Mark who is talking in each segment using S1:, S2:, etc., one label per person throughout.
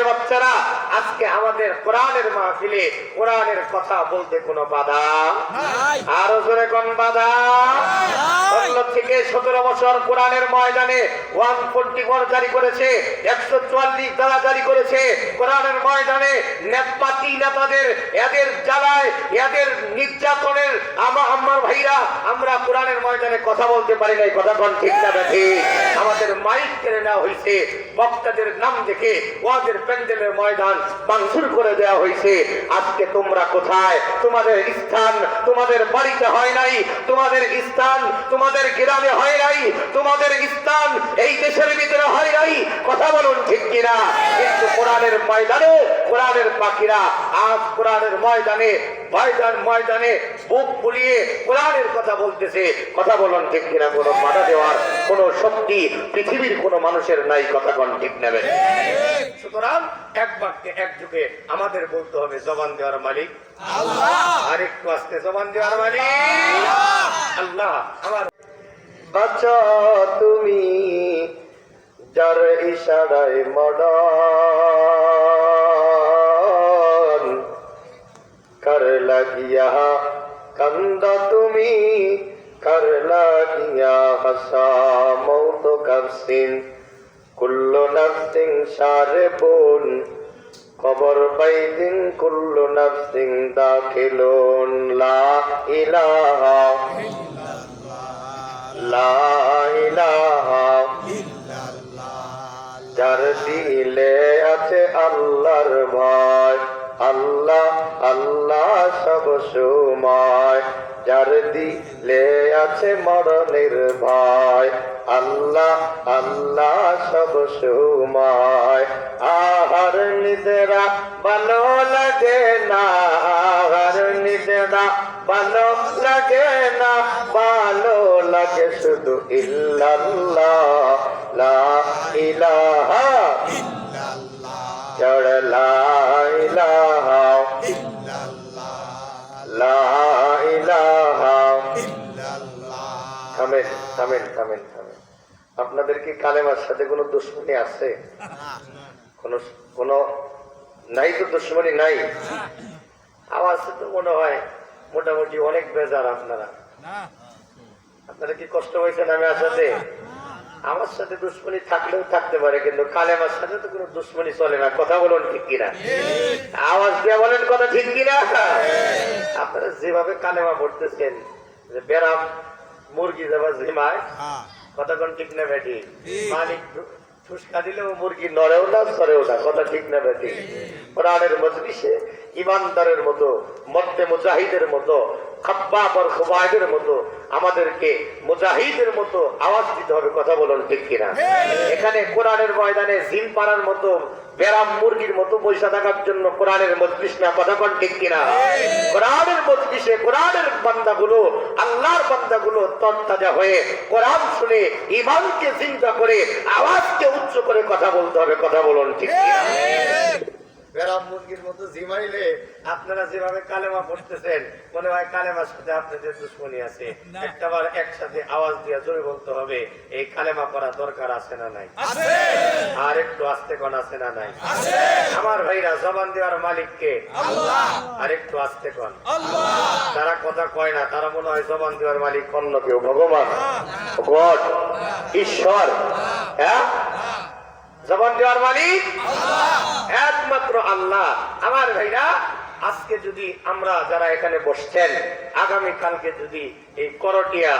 S1: বাচ্চারা, আজকে আমাদের কোরআনের মাহফিলে কোরআনের কথা বলতে কোনো বাধা নাই। আরো জোরে কোন বাধা? 16 থেকে 17 বছর কোরআনের ময়দানে 144 জারি করেছে, 144 ধারা জারি করেছে। কোরআনের ময়দানে নেতাপাতি নেতাদের এদের জ্বালায় এদের নির্যাতনের আমার ভাইরা আমরা কোরআনের ময়দানে কথা বলতে পারি নাই। কথা কোন ঠিক না ঠিক? আমাদের মাইক কেড়ে নেওয়া হয়েছে, বক্তাদের নাম দেখে ওয়াজের প্যান্ডেলের ময়দান ভাঙচুর করে দেওয়া হয়েছে। আজকে তোমরা কোথায়? তোমাদের স্থান তোমাদের বাড়িতে হয় নাই, তোমাদের স্থান তোমাদের গ্রামে হয় নাই, তোমাদের স্থান এই দেশের ভিতরে হয় নাই। কথা বলুন ঠিক কিনা? কিন্তু কোরআনের ময়দানে কোরআনের পাখিরা আজ কোরআনের ময়দানে ময়দানে বুক ফুলিয়ে কোরআনের কথা বলতেছে। কথা বলুন ঠিক কিনা? কোনো বাধা দেওয়ার কোন শক্তি পৃথিবীর কোন মানুষের নাই। কথা কোন ঠিক নেবেন? সুতরাং এক বাক্যে এক যুগে আমাদের বলতে হবে জবান দেওয়ার মালিক আল্লাহ। আর একটু আস্তে, জবান দেওয়ার মালিক আল্লাহ। আমার বাঁচা তুমি যার ইশারায় মডন কর লাগিয়া কান্দা তুমি কর লাগিয়া হাসা মৌত কাফসিন কুল্লু নাফসিন শারিবুন কবর বাইদিন কুল্লু নাফসিন দাখিলুন লা ইলাহা লা ইলাহা যার দিলে আছে আল্লাহর ভয়, আল্লাহ আল্লাহ সব সময়। যার দিলে আছে মরণের ভয়, আল্লাহ আল্লাহ সব সময়। আহার নিদেরা ভালো লাগে না, আহার নিদেরা ভালো লাগে না, ভালো লাগে শুধু ইল্লাল্লাহ লা ইলাহা ইল্লাল্লাহ লা ইলাহা ইল্লাল্লাহ লা ইলাহা ইল্লাল্লাহ। থামেন থামেন থামেন থামেন। আপনাদের কি কালেমার সাথে কোনো দুশ্মনী আছে? কোন নাই তো? দুশ্মনী নাই? আওয়াজ তো মনে হয় মোটামুটি অনেক বেজার। আপনারা কি কষ্ট হয়েছেন আমি আসাতে? আমার সাথে দুশ্মনী থাকলেও থাকতে পারে, কিন্তু কালেমার সাথে তো কোনো দুশ্মনী চলে না। কথা বলুন ঠিক কিনা? আওয়াজ দিয়ে বলেন কথা ঠিক কিনা? আপনারা যেভাবে কালেমা পড়তেছেন, যে বেরাম মুরগি যাবা জিমায়, কথা কোন ঠিক না বেটি? মালিক ফুসকা দিলেও মুরগি নড়েও না সরেও না। কথা ঠিক না বেটি? কোরআনের মজলিসে ইমানদারের মতো, মধ্যে মুজাহিদের মতো, খাব্বাব আর খুবাইবের মতো আমাদেরকে মুজাহিদের মতো আওয়াজ দিতে হবে। কথা বলুন ঠিক কিনা? এখানে কোরআনের ময়দানে জিম পাড়ার মতো বেরাম মুরগির মতো বৈশা থাকার জন্য কোরআনের মজলিস না। কথা কোন ঠিক কিনা? কোরআনের মজলিসে কোরআনের বান্দাগুলো, আল্লাহর বান্দাগুলো তরতাজা হয়ে কোরআন শুনে ঈমানকে চিন্তা করে আওয়াজকে উচ্চ করে কথা বলতে হবে। কথা বলুন ঠিক কিনা? বেরাম মুরগির মতো জিমাইলে আপনারা যেভাবে কালেমা পড়তেছেন, মনে হয় কালেমার সাথে আপনাদের দুশ্মনী আছে। একটাবার একসাথে আওয়াজ দিয়ে জোরে বলতে হবে, এই কালেমা পড়া দরকার আছে না নাই? আর একটু আস্তে কোন আছে না নাই? আমার ভাইরা, জবান দেওয়ার মালিককে আল্লাহ। আর একটু আস্তে কোন। তারা কথা কয় না, তারা মনে হয় জবান দেওয়ার মালিক অন্য কেউ, ভগবান, গড, ঈশ্বর। হ্যাঁ, জবান দেওয়ার মালিক একমাত্র আল্লাহ। আমার ভাইরা, আজকে যদি আমরা যারা এখানে বসছেন, আগামী কালকে যদি এই করটিয়া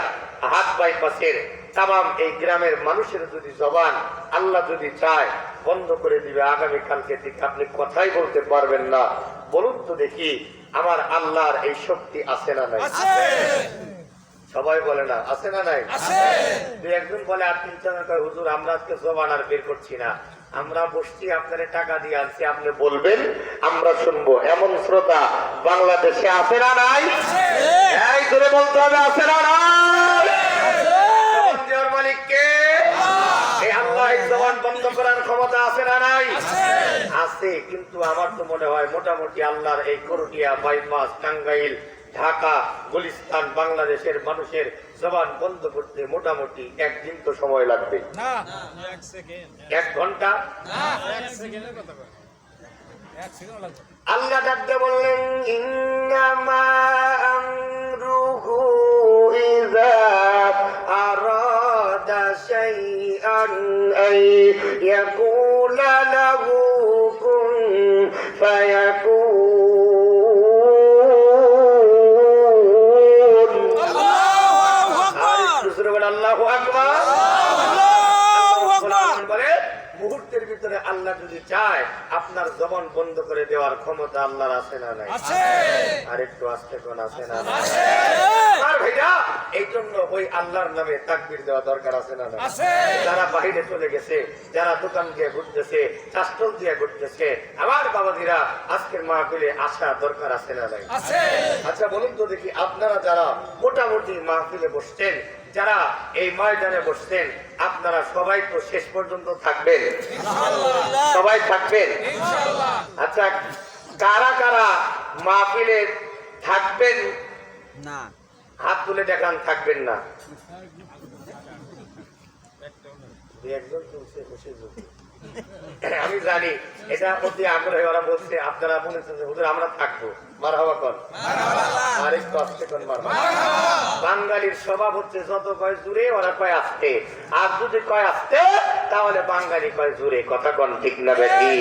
S1: হাত বাইপাসের তামাম এই গ্রামের মানুষের যদি জবান আল্লাহ যদি চায় বন্ধ করে দিবে, আগামী কালকে থেকে আপনি কথাই বলতে পারবেন না। বলুন তো দেখি, আমার আল্লাহর এই শক্তি আছে না নাই? সবাই বলে না আছে না নাই? দুই একজন বলে, আপনি হুজুর আমরা আজকে জবান আর বের করছি না, আমরা বসছি, আপনারা টাকা দিয়ে আনছি, আপনি বলবেন আমরা শুনবো। এমন শ্রোতা বাংলাদেশে আছে না নাই? এই ধরে বলতে হবে, আছে না নাই? মালিককে এই আল্লাহ জবান বন্ধ করার ক্ষমতা আছে না নাই? আছে। কিন্তু আমার তো মনে হয় মোটামুটি আল্লাহর এই করটিয়া বাইপাস, টাঙ্গাইল, ঢাকা, গুলিস্তান, বাংলাদেশের মানুষের জবান বন্ধ করতে মোটামুটি একদিন তো সময় লাগবে। 1 ঘন্টা আল্লাহ ডাকতে বললেন ইন্নামা আমরুহু ইযা আরাদা শাইআন আন ইয়াকুলা লাহু কুন ফায়াকুন। আল্লাহু আকবার। আল্লাহু আকবার। বলে মুহূর্তের ভিতরে আল্লাহ যদি চায় আপনার জবান বন্ধ করে দেওয়ার ক্ষমতা আল্লাহর আছে না নাই? আর একটু আস্তে কোন আছে না? আর ভাইরা এই জন্য ওই আল্লাহর নামে তাকবীর দেওয়া দরকার আছে না নাই? যারা বাইরে চলে গেছে, যারা দোকান দিয়ে ঘুরতেছে, চাষটল দিয়ে ঘুরতেছে, আমার বাবাজিরা আজকের মাহফিলে আসা দরকার আছে না নাই? আচ্ছা বলুন তো দেখি, আপনারা যারা মোটামুটি মাহফিলে বসছেন, যারা এই ময়দানে বসছেন, আপনারা সবাই তো শেষ পর্যন্ত থাকবেন? সবাই থাকবেন? আচ্ছা কারা কারা মাহফিলে থাকবেন না? হাত তুলে দেখান। থাকবেন না? একজন তুলছে বসে। আমি জানি এটা অতি আগ্রহে ওরা বলছে, আপনারা বলেছেন যে হুজুর আমরা থাকবো। মারহাবা কর। আরেকটু আসতে কোন মারহাবা। বাঙালির স্বভাব হচ্ছে যত কয় জুড়ে ওরা কয় আসতে, আর যদি কয় আসতে তাহলে বাঙালি কয় জুড়ে। কথা কোন ঠিক না বেশি?